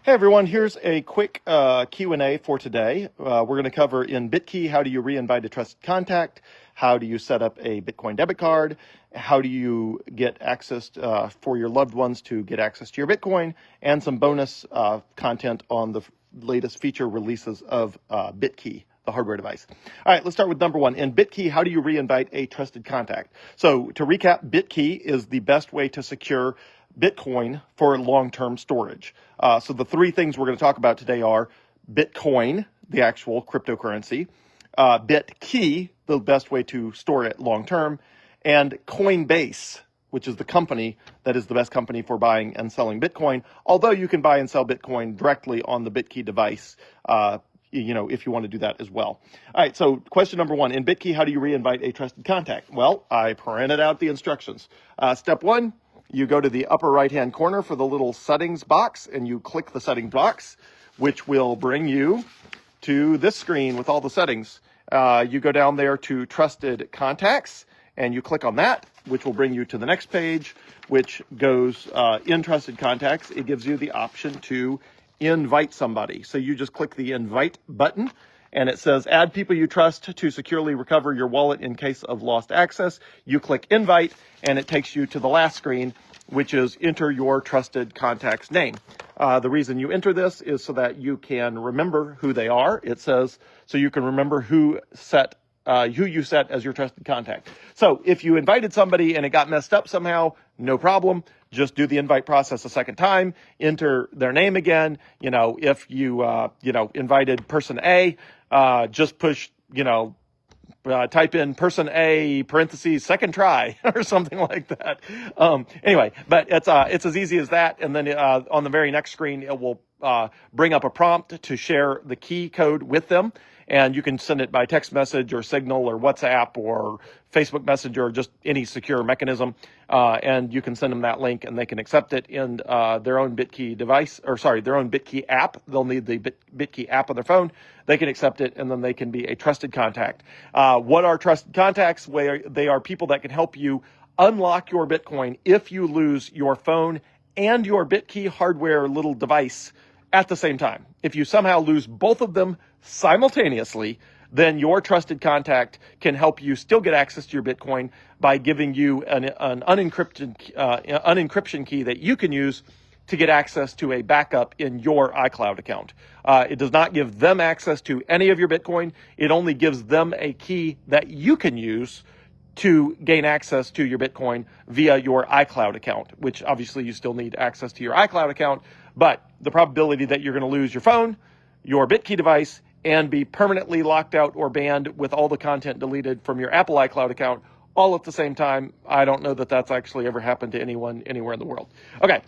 Hey everyone, here's a quick Q&A for today. We're going to cover in Bitkey, how do you re-invite a trusted contact? How do you set up a Bitcoin debit card? How do you get access for your loved ones to get access to your Bitcoin? And some bonus content on the latest feature releases of Bitkey, the hardware device. All right, let's start with number one. In Bitkey, how do you re-invite a trusted contact? So to recap, Bitkey is the best way to secure Bitcoin for long-term storage. So the three things we're going to talk about today are Bitcoin, the actual cryptocurrency, Bitkey, the best way to store it long-term, and Coinbase, which is the company that is the best company for buying and selling Bitcoin, although you can buy and sell Bitcoin directly on the Bitkey device, if you want to do that as well. All right, so question number one, in Bitkey, how do you re-invite a trusted contact? Well, I printed out the instructions. Step one, you go to the upper right-hand corner for the little settings box, and you click the settings box, which will bring you to this screen with all the settings. You go down there to Trusted Contacts, and you click on that, which will bring you to the next page, which goes in Trusted Contacts. It gives you the option to invite somebody. So you just click the Invite button, and it says, add people you trust to securely recover your wallet in case of lost access. You click Invite, and it takes you to the last screen, which is enter your trusted contact's name. The reason you enter this is so that you can remember who they are. It says so you can remember who you set as your trusted contact. So if you invited somebody and it got messed up somehow, no problem. Just do the invite process a second time, enter their name again. If you, invited person A, just push, type in person A, parentheses, second try, or something like that. Anyway, but it's as easy as that. And then on the very next screen, it will bring up a prompt to share the key code with them. And you can send it by text message or Signal or WhatsApp or Facebook Messenger or just any secure mechanism. And you can send them that link and they can accept it in their own Bitkey device, their own Bitkey app. They'll need the Bitkey app on their phone. They can accept it and then they can be a trusted contact. What are trusted contacts? They are people that can help you unlock your Bitcoin if you lose your phone and your Bitkey hardware little device at the same time. If you somehow lose both of them simultaneously, then your trusted contact can help you still get access to your Bitcoin by giving you an unencryption key that you can use to get access to a backup in your iCloud account. It does not give them access to any of your Bitcoin. It only gives them a key that you can use to gain access to your Bitcoin via your iCloud account, which obviously you still need access to your iCloud account, but the probability that you're going to lose your phone, your Bitkey device, and be permanently locked out or banned with all the content deleted from your Apple iCloud account all at the same time, I don't know that that's actually ever happened to anyone anywhere in the world. Okay.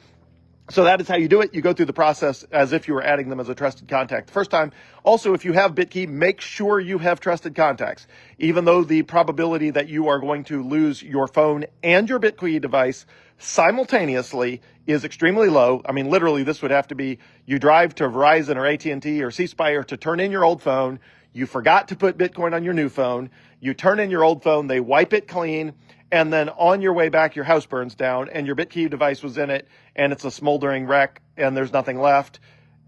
So that is how you do it. You go through the process as if you were adding them as a trusted contact the first time. Also, if you have Bitkey, make sure you have trusted contacts. Even though the probability that you are going to lose your phone and your Bitkey device simultaneously is extremely low. I mean, literally, this would have to be you drive to Verizon or AT&T or C-Spire to turn in your old phone. You forgot to put Bitcoin on your new phone. You turn in your old phone. They wipe it clean. And then on your way back, your house burns down and your Bitkey device was in it and it's a smoldering wreck and there's nothing left.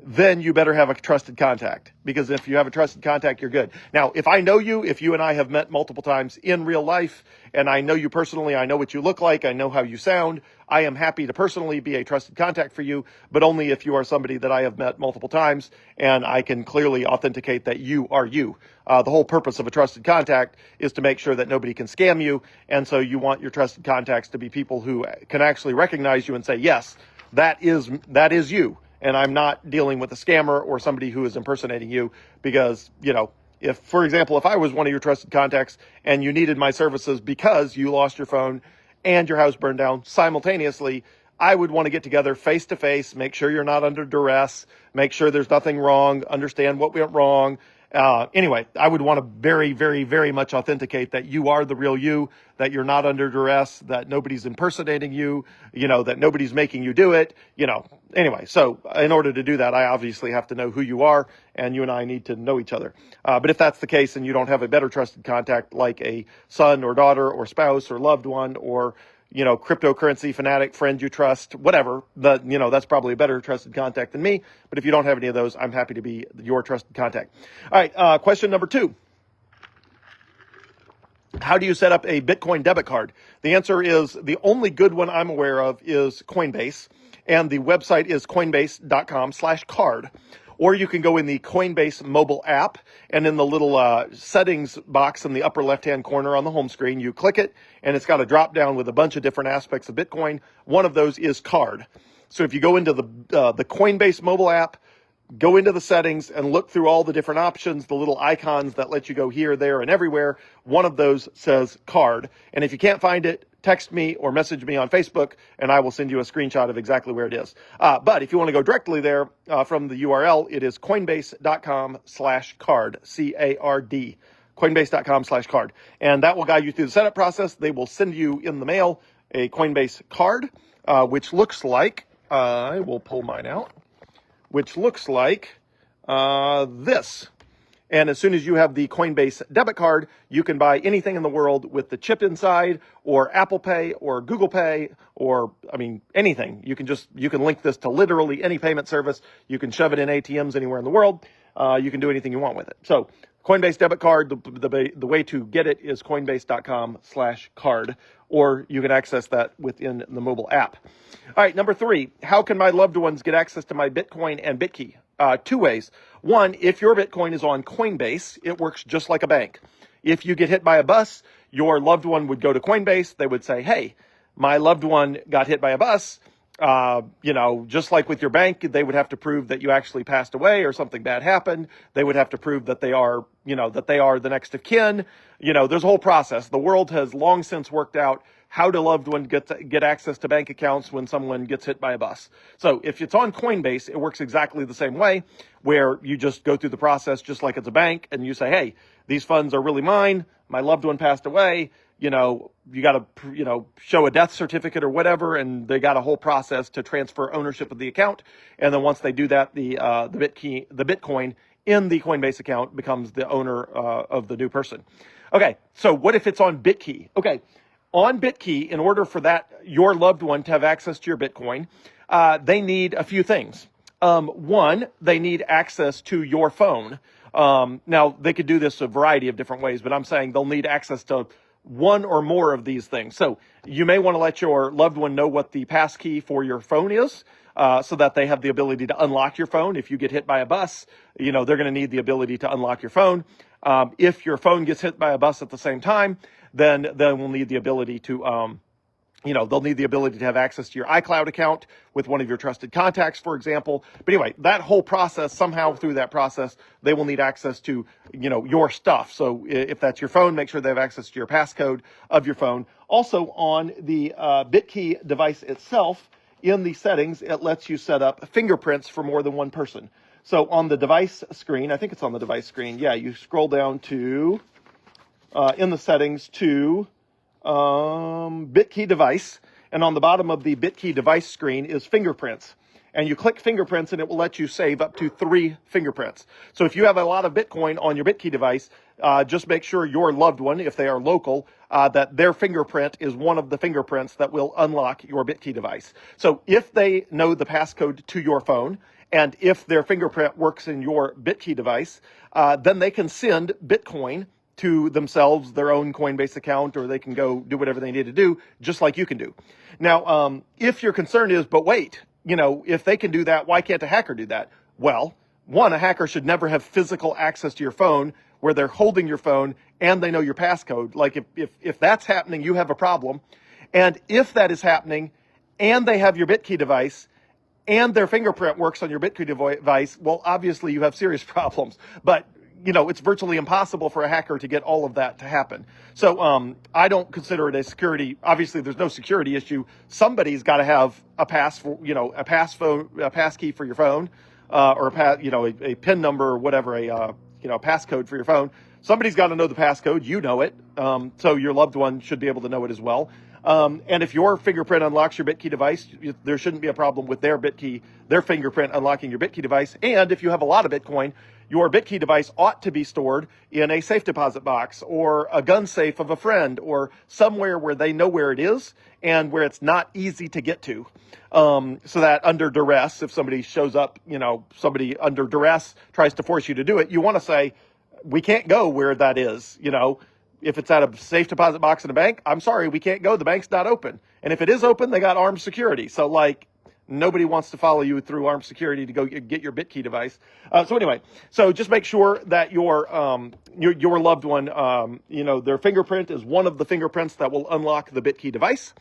Then you better have a trusted contact, because if you have a trusted contact, you're good. Now, if I know you, if you and I have met multiple times in real life and I know you personally, I know what you look like, I know how you sound, I am happy to personally be a trusted contact for you, but only if you are somebody that I have met multiple times and I can clearly authenticate that you are you. The whole purpose of a trusted contact is to make sure that nobody can scam you. And so you want your trusted contacts to be people who can actually recognize you and say, yes, that is you. And I'm not dealing with a scammer or somebody who is impersonating you, because, if, for example, if I was one of your trusted contacts and you needed my services because you lost your phone and your house burned down simultaneously, I would want to get together face to face, make sure you're not under duress, make sure there's nothing wrong, understand what went wrong. Anyway, I would want to very, very, very much authenticate that you are the real you, that you're not under duress, that nobody's impersonating you, that nobody's making you do it, Anyway, so in order to do that, I obviously have to know who you are, and you and I need to know each other. But if that's the case and you don't have a better trusted contact like a son or daughter or spouse or loved one or, cryptocurrency fanatic friend you trust, whatever. That's probably a better trusted contact than me. But if you don't have any of those, I'm happy to be your trusted contact. All right. Question number 2. How do you set up a Bitcoin debit card? The answer is the only good one I'm aware of is Coinbase, and the website is coinbase.com/card. Or you can go in the Coinbase mobile app, and in the little settings box in the upper left-hand corner on the home screen, you click it, and it's got a drop-down with a bunch of different aspects of Bitcoin. One of those is card. So if you go into the Coinbase mobile app, go into the settings and look through all the different options, the little icons that let you go here, there, and everywhere. One of those says card. And if you can't find it, text me or message me on Facebook, and I will send you a screenshot of exactly where it is. But if you want to go directly there from the URL, it is coinbase.com/card, C-A-R-D, coinbase.com/card. And that will guide you through the setup process. They will send you in the mail a Coinbase card, which looks like, I will pull mine out, which looks like this. And as soon as you have the Coinbase debit card, you can buy anything in the world with the chip inside, or Apple Pay, or Google Pay, or, anything. You can link this to literally any payment service. You can shove it in ATMs anywhere in the world. You can do anything you want with it. So Coinbase debit card, the way to get it is coinbase.com/card, or you can access that within the mobile app. All right, number 3, how can my loved ones get access to my Bitcoin and Bitkey? 2 ways. One, if your Bitcoin is on Coinbase, it works just like a bank. If you get hit by a bus, your loved one would go to Coinbase. They would say, hey, my loved one got hit by a bus. Just like with your bank, they would have to prove that you actually passed away or something bad happened. They would have to prove that they are the next of kin. There's a whole process. The world has long since worked out how do loved ones get access to bank accounts when someone gets hit by a bus. So if it's on Coinbase, it works exactly the same way, where you just go through the process just like it's a bank, and you say, hey, these funds are really mine. My loved one passed away. You got to, show a death certificate or whatever, and they got a whole process to transfer ownership of the account. And then once they do that, the Bitcoin in the Coinbase account becomes the owner of the new person. Okay, so what if it's on Bitkey? Okay, on Bitkey, in order for your loved one to have access to your Bitcoin, they need a few things. One, they need access to your phone. Now, they could do this a variety of different ways, but I'm saying they'll need access to one or more of these things. So you may want to let your loved one know what the passkey for your phone is, so that they have the ability to unlock your phone. If you get hit by a bus, they're going to need the ability to unlock your phone. If your phone gets hit by a bus at the same time, then we'll need the ability to, they'll need the ability to have access to your iCloud account with one of your trusted contacts, for example. But anyway, that whole process, somehow through that process, they will need access to, your stuff. So if that's your phone, make sure they have access to your passcode of your phone. Also on the Bitkey device itself, in the settings, it lets you set up fingerprints for more than one person. So on the device screen, I think it's on the device screen. Yeah, you scroll down to, in the settings to Bitkey device. And on the bottom of the Bitkey device screen is fingerprints. And you click fingerprints and it will let you save up to 3 fingerprints. So if you have a lot of Bitcoin on your Bitkey device, just make sure your loved one, if they are local, that their fingerprint is one of the fingerprints that will unlock your Bitkey device. So if they know the passcode to your phone, and if their fingerprint works in your Bitkey device, then they can send Bitcoin to themselves, their own Coinbase account, or they can go do whatever they need to do, just like you can do. Now, if your concern is, but wait, if they can do that, why can't a hacker do that? Well, one, a hacker should never have physical access to your phone where they're holding your phone and they know your passcode. Like if that's happening, you have a problem. And if that is happening and they have your Bitkey device and their fingerprint works on your Bitkey device, well, obviously you have serious problems. But it's virtually impossible for a hacker to get all of that to happen. So I don't consider it a security. Obviously, there's no security issue. Somebody's got to have a passkey for your phone, or a PIN number or whatever, a passcode for your phone. Somebody's got to know the passcode. You know it, so your loved one should be able to know it as well. And if your fingerprint unlocks your Bitkey device, there shouldn't be a problem with their fingerprint unlocking your Bitkey device. And if you have a lot of Bitcoin, your Bitkey device ought to be stored in a safe deposit box or a gun safe of a friend or somewhere where they know where it is and where it's not easy to get to. So that under duress, if somebody shows up, somebody under duress tries to force you to do it, you want to say, we can't go where that is. If it's at a safe deposit box in a bank, I'm sorry, we can't go. The bank's not open. And if it is open, they got armed security. So nobody wants to follow you through armed security to go get your Bitkey device. So anyway, just make sure that your loved one, their fingerprint is one of the fingerprints that will unlock the Bitkey device,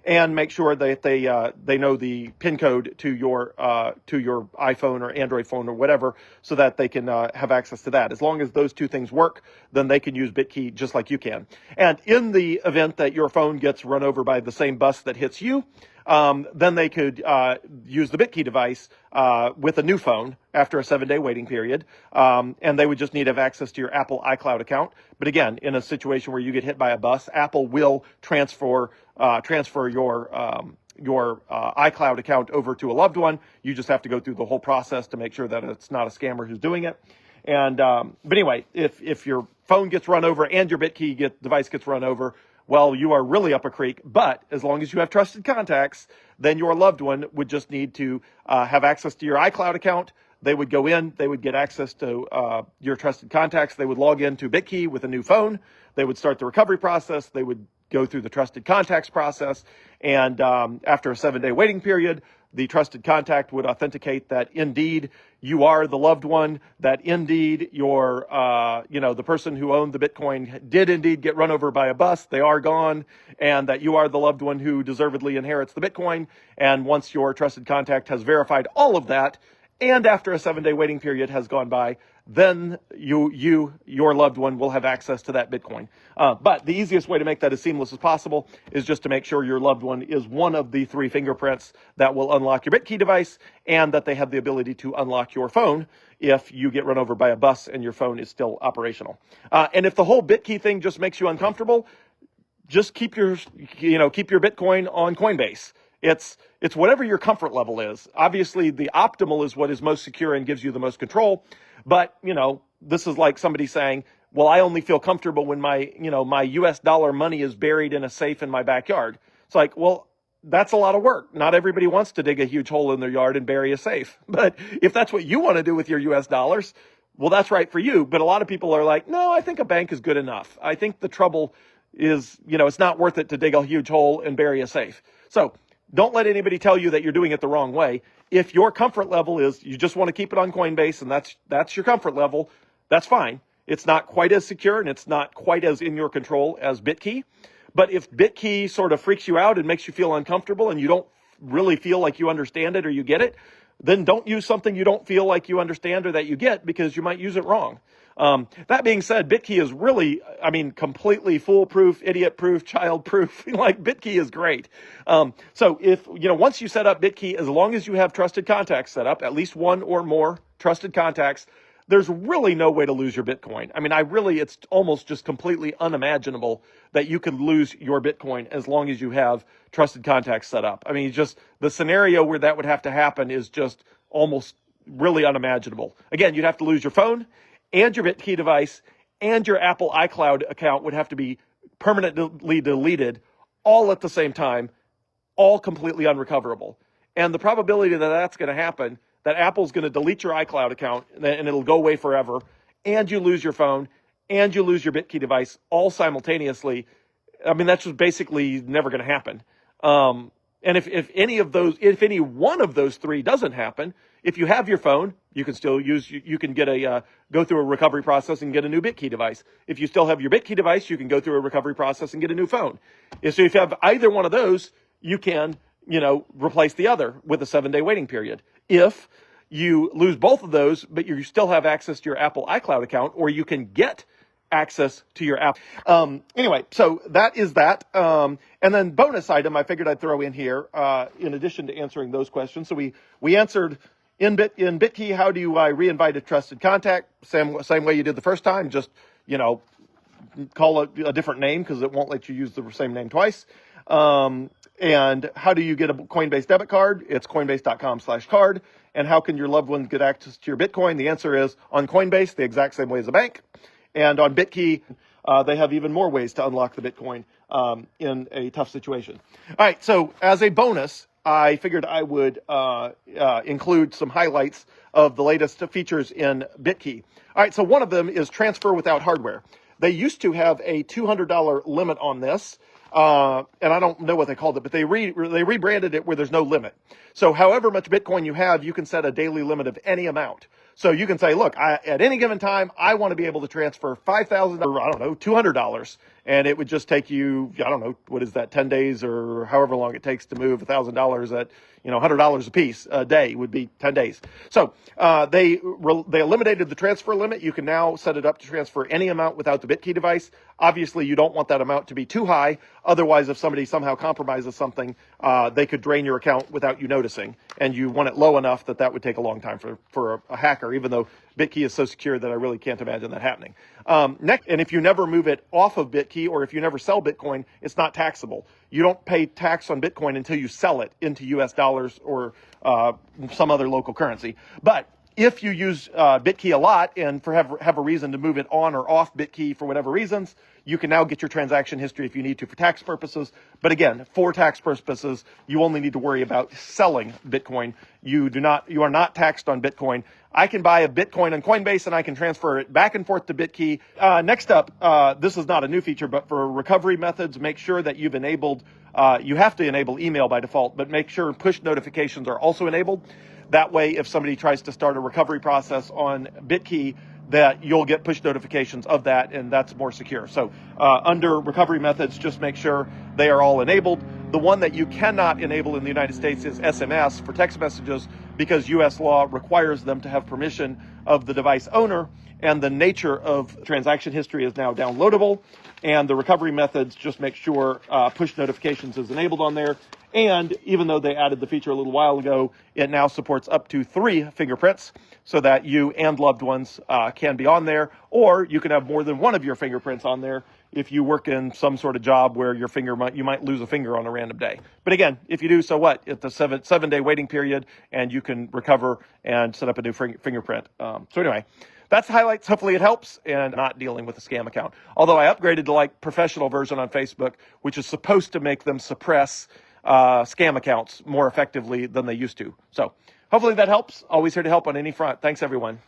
and make sure that they know the PIN code to your iPhone or Android phone or whatever, so that they can have access to that. As long as those two things work, then they can use Bitkey just like you can. And in the event that your phone gets run over by the same bus that hits you, then they could use the Bitkey device with a new phone after a 7-day waiting period, and they would just need to have access to your Apple iCloud account. But again, in a situation where you get hit by a bus, Apple will transfer your iCloud account over to a loved one. You just have to go through the whole process to make sure that it's not a scammer who's doing it. And but anyway, if your phone gets run over and your Bitkey device gets run over, well, you are really up a creek. But as long as you have trusted contacts, then your loved one would just need to have access to your iCloud account. They would go in, they would get access to your trusted contacts. They would log into Bitkey with a new phone. They would start the recovery process. They would go through the trusted contacts process. And after a 7-day waiting period, the trusted contact would authenticate that indeed you are the loved one, that indeed your, the person who owned the Bitcoin did indeed get run over by a bus. They are gone, and that you are the loved one who deservedly inherits the Bitcoin. And once your trusted contact has verified all of that, and after a 7-day waiting period has gone by, then your loved one will have access to that Bitcoin. But the easiest way to make that as seamless as possible is just to make sure your loved one is one of the 3 fingerprints that will unlock your Bitkey device, and that they have the ability to unlock your phone if you get run over by a bus and your phone is still operational. And if the whole Bitkey thing just makes you uncomfortable, just keep your Bitcoin on Coinbase. It's whatever your comfort level is. Obviously, the optimal is what is most secure and gives you the most control. But, this is like somebody saying, well, I only feel comfortable when my US dollar money is buried in a safe in my backyard. It's like, well, that's a lot of work. Not everybody wants to dig a huge hole in their yard and bury a safe. But if that's what you want to do with your US dollars, well, that's right for you. But a lot of people are like, no, I think a bank is good enough. I think the trouble is, it's not worth it to dig a huge hole and bury a safe. So don't let anybody tell you that you're doing it the wrong way. If your comfort level is you just want to keep it on Coinbase and that's your comfort level, that's fine. It's not quite as secure and it's not quite as in your control as Bitkey. But if Bitkey sort of freaks you out and makes you feel uncomfortable and you don't really feel like you understand it or you get it, then don't use something you don't feel like you understand or that you get, because you might use it wrong. That being said, Bitkey is really, completely foolproof, idiot-proof, child-proof. Bitkey is great. So if, once you set up Bitkey, as long as you have trusted contacts set up, at least one or more trusted contacts, there's really no way to lose your Bitcoin. It's almost just completely unimaginable that you could lose your Bitcoin as long as you have trusted contacts set up. Just the scenario where that would have to happen is just almost really unimaginable. Again, you'd have to lose your phone and your Bitkey device, and your Apple iCloud account would have to be permanently deleted all at the same time, all completely unrecoverable. And the probability that that's going to happen, that Apple's going to delete your iCloud account and it'll go away forever, and you lose your phone, and you lose your Bitkey device all simultaneously, that's just basically never going to happen. And if any one of those 3 doesn't happen, if you have your phone, you can still you can get go through a recovery process and get a new Bitkey device. If you still have your Bitkey device, you can go through a recovery process and get a new phone. So if you have either one of those, you can, replace the other with a 7-day waiting period. If you lose both of those, but you still have access to your Apple iCloud account, or you can get access to your app. Anyway, so that is that. And then bonus item I figured I'd throw in here, in addition to answering those questions. So we answered in Bitkey, how do I reinvite a trusted contact? Same way you did the first time, just, call it a different name because it won't let you use the same name twice. And how do you get a Coinbase debit card? It's coinbase.com/card. And how can your loved ones get access to your Bitcoin? The answer is on Coinbase, the exact same way as a bank. And on Bitkey, they have even more ways to unlock the Bitcoin in a tough situation. All right, so as a bonus, I figured I would include some highlights of the latest features in Bitkey. All right, so one of them is transfer without hardware. They used to have a $200 limit on this, and I don't know what they called it, but they rebranded it where there's no limit. So however much Bitcoin you have, you can set a daily limit of any amount. So you can say, look, at any given time, I want to be able to transfer $5,000, I don't know, $200. And it would just take you, I don't know, what is that, 10 days or however long it takes to move $1,000 at, $100 a piece a day would be 10 days. So they eliminated the transfer limit. You can now set it up to transfer any amount without the Bitkey device. Obviously, you don't want that amount to be too high. Otherwise, if somebody somehow compromises something, they could drain your account without you noticing. And you want it low enough that would take a long time for a hacker, even though Bitkey is so secure that I really can't imagine that happening. Next, and if you never move it off of Bitkey or if you never sell Bitcoin, it's not taxable. You don't pay tax on Bitcoin until you sell it into US dollars or some other local currency. But if you use Bitkey a lot and have a reason to move it on or off Bitkey for whatever reasons, you can now get your transaction history if you need to for tax purposes. But again, for tax purposes, you only need to worry about selling Bitcoin. You are not taxed on Bitcoin. I can buy a Bitcoin on Coinbase and I can transfer it back and forth to Bitkey. Next up, this is not a new feature, but for recovery methods, make sure that you've enabled, you have to enable email by default, but make sure push notifications are also enabled. That way, if somebody tries to start a recovery process on Bitkey, that you'll get push notifications of that, and that's more secure. So under recovery methods, just make sure they are all enabled. The one that you cannot enable in the United States is SMS for text messages because U.S. law requires them to have permission of the device owner, and the nature of transaction history is now downloadable. And the recovery methods, just make sure push notifications is enabled on there. And even though they added the feature a little while ago, it now supports up to 3 fingerprints so that you and loved ones can be on there, or you can have more than one of your fingerprints on there if you work in some sort of job where you might lose a finger on a random day. But again, if you do, so what? It's a seven-day waiting period, and you can recover and set up a new fingerprint. So anyway, that's the highlights. Hopefully it helps and not dealing with a scam account. Although I upgraded to professional version on Facebook, which is supposed to make them suppress scam accounts more effectively than they used to. So hopefully that helps. Always here to help on any front. Thanks, everyone.